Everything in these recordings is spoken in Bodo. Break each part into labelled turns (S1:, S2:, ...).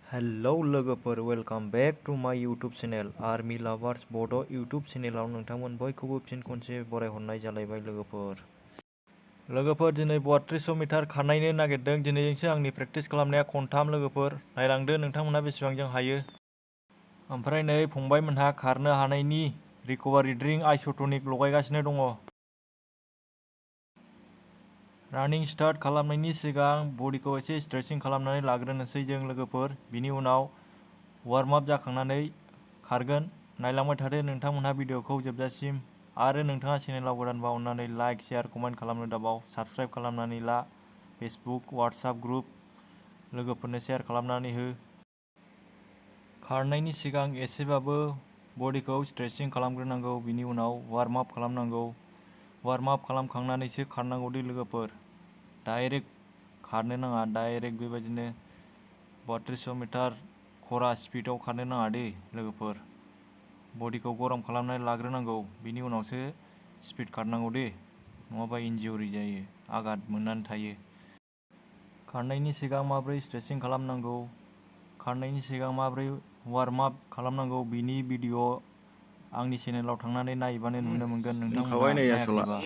S1: हेलौ लोगोफोर वेलकाम बेक टू माय यूट्यूब चेनेल आर्मी लाभार्स बड' यूट्यूब चेनेलाव नोंथांमोन बयखौबो फिन खनसे बरायहरनाय जालायबाय लोगोफोर दिनै 3200 मिटार खारनायनो नागिरदों। दिनैजोंसो आंनि प्रेक्टिस खालामनाया खनथाम लोगोफोर नायलांदो नोंथांमोनहा बेसेबांजों हायो। ओमफ्राय नै फंबायमोनहा खारनो हानायनि रिकभारि ड्रिंक आइसोटनिक लगायगासिनो दङ। रानिं स्टार्ट खालामनायनि सिगां बडिखौ एसे स्ट्रेचिं खालामनानै लाग्रोनोसै जों लोगोफोर। बिनि उनाव वार्म आप जाखांनानै खारगोन। नायलांबाय थादो नोंथांमोनहा भिडिअखौ जोबजासिम। आरो नोंथाङा चेनेलाव गोदानबा अन्नानै लाइक शेयार कमेन्ट खालामनो दाबाव। साबस्क्राइब खालामनानै ला। फेसबुक वाट्सएप ग्रुप लोगोफोरनो शेयार खालामनानै हो। खारनायनि सिगां एसेबाबो बडिखौ स्ट्रेचिं खालामग्रोनांगौ। बिनि उनाव वार्म आप खालामनांगौ। वार्म आप खालामखांनानैसो खारनांगौ दे लोगोफोर। डाइरेक्ट खारनो नाङा। डाइरेक्ट बेबायदिनो 3200 मिटार खरा स्पिडआव खारनो नाङा दे लोगोफोर। बडिखौ गरम खालामनानै लाग्रोनांगौ। बिनि उनावसो स्पिड खारनांगौ दे। नङाबा इन्जुरि जायो, आघात मोननानै थायो। खारनायनि सिगां माबोरै स्ट्रेचिं खालामनांगौ, खारनायनि सिगां माबोरै वार्म आप खालामनांगौ बिनि भिडिअ आंनि चेनेलाव थांनानै नायबानो नुनो मोनगोन नोंथांमोनहा नायाखैबा।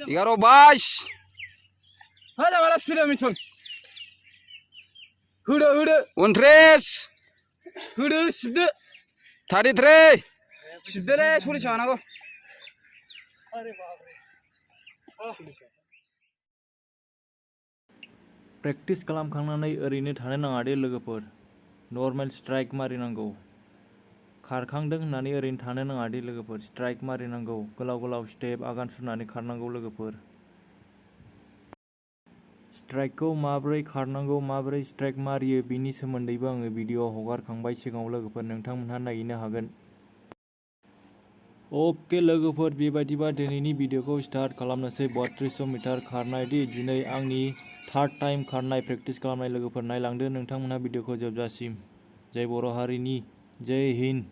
S2: Igaro baş. Hadi bana süre miçun. Hıdı. Untres. Hıdı şimdi. 33. Şimdi ne soru çağına go.
S1: Practice खालामखांनानै ओरैनो थानो नाङा दे लोगोफोर। Normal strike मारिनांगौ। खारखांदों होननानै ओरैनो थानो नाङा दे लोगोफोर। स्ट्राइक मारिनांगौ। गोलाव स्टेप आगान सुरनानै खारनांगौ लोगोफोर। स्ट्राइकखौ माबोरै खारनांगौ, माबोरै स्ट्राइक मारियो बिनि सोमोन्दैबो आङो भिडिअ हगारखांबाय सिगाङाव लोगोफोर। नोंथांमोनहा नायनो हागोन। अके लोगोफोर, बेबायदिबा दिनैनि भिडिअखौ स्टार्ट खालामनोसै। 3200 मिटार खारनाय दि दिनै आंनि थार्ड टाइम खारनाय प्रेक्टिस खालामनाय लोगोफोर। नायलांदो नोंथांमोनहा भिडिअखौ जोबजासिम। जय बर' हारिनि जय हिन्द।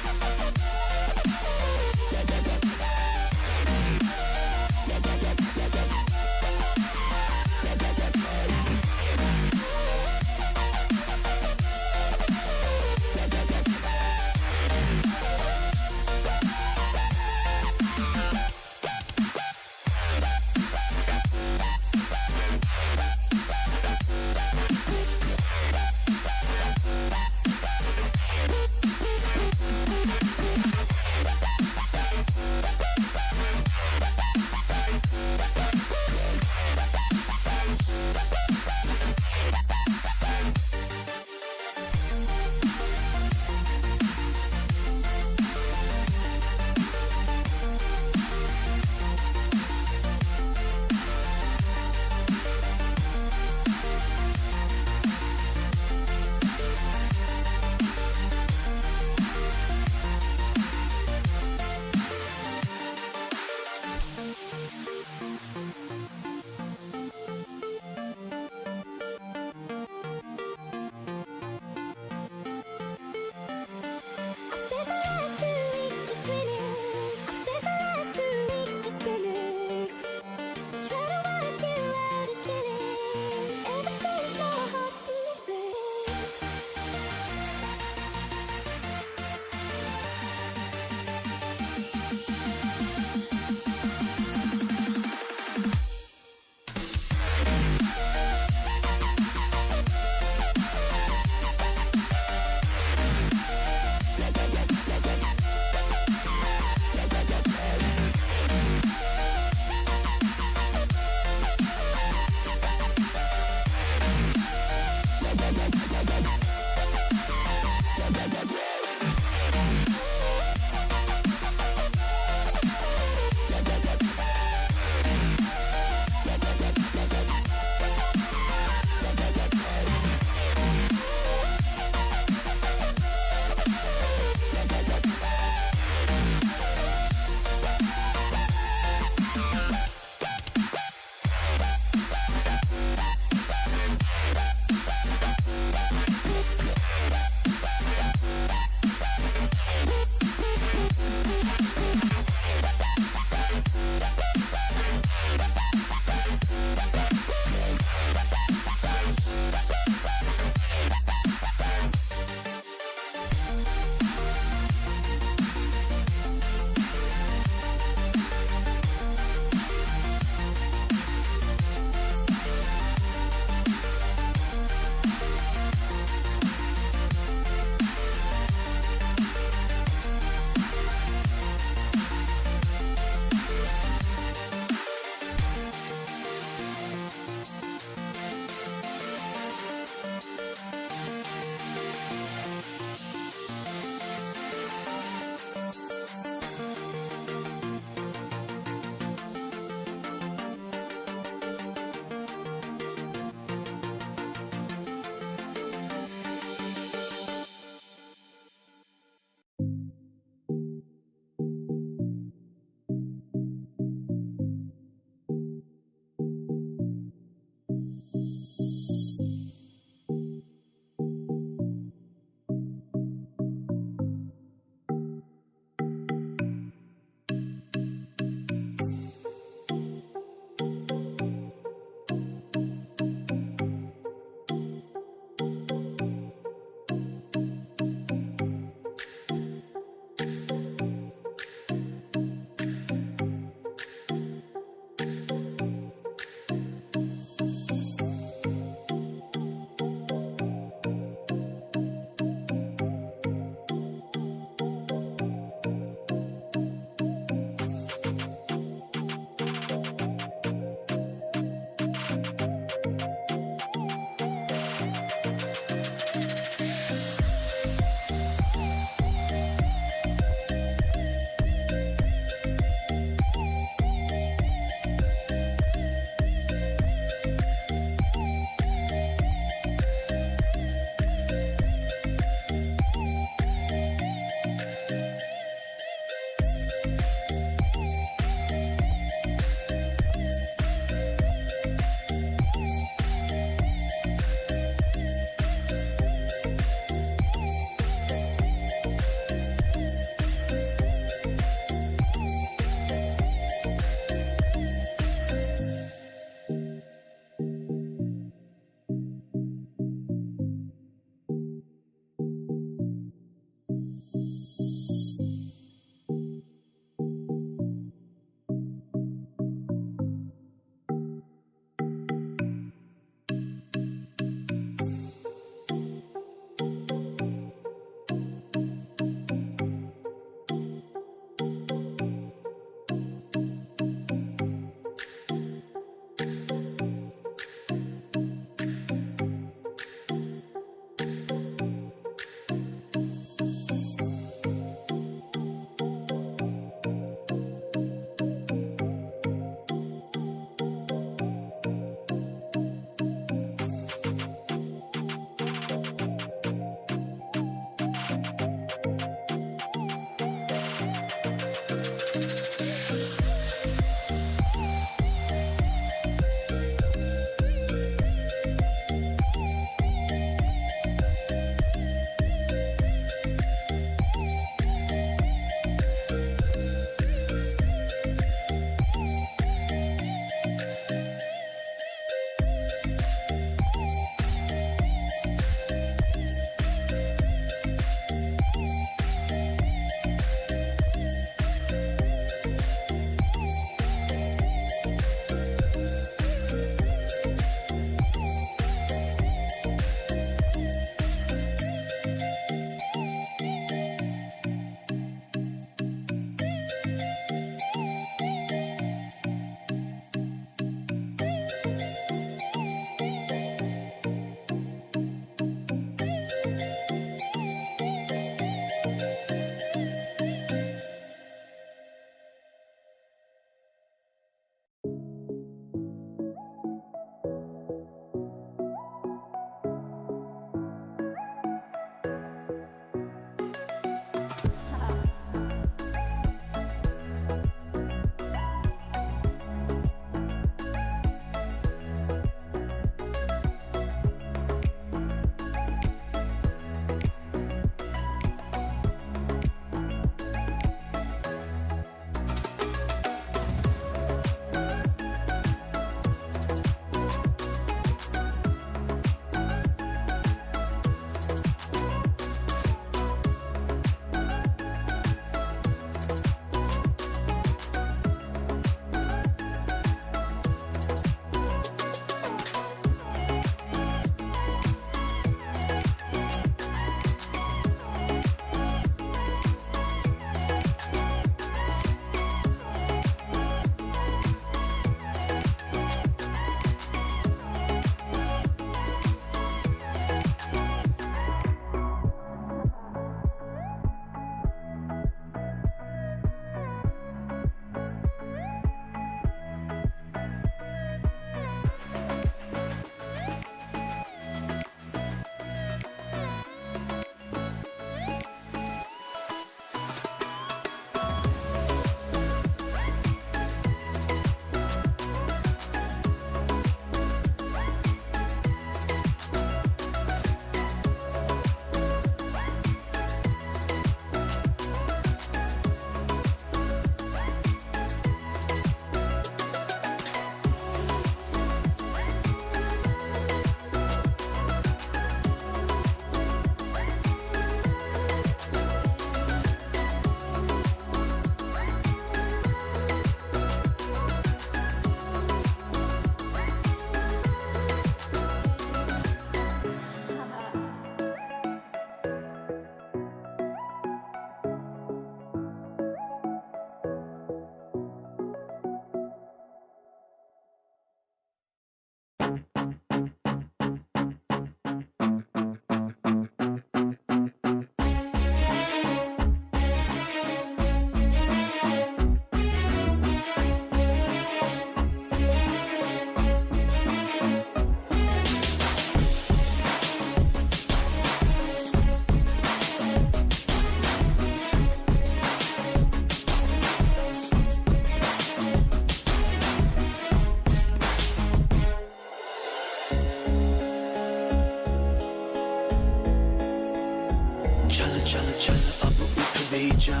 S3: ले जा,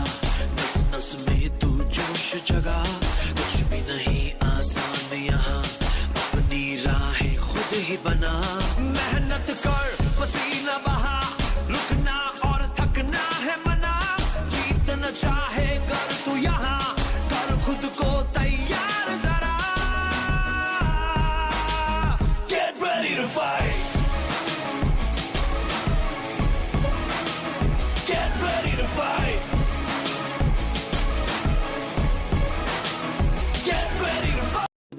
S3: नस नस में तू जोश जगा, कुछ भी नहीं आसान यहाँ, अपनी राहें खुद ही बना, मेहनत कर पसीना बहा, रुकना और थकना है मना, जीतना चाहे कर तू यहाँ, कर खुद को तैयार जरा, get ready to fight.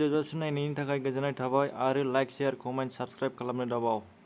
S1: जोबजासिम नायनायनि थाखाय गोजोननाय थाबाय आरो लाइक शेयार कमेन्ट साबस्क्राइब खालामनो दाबाव।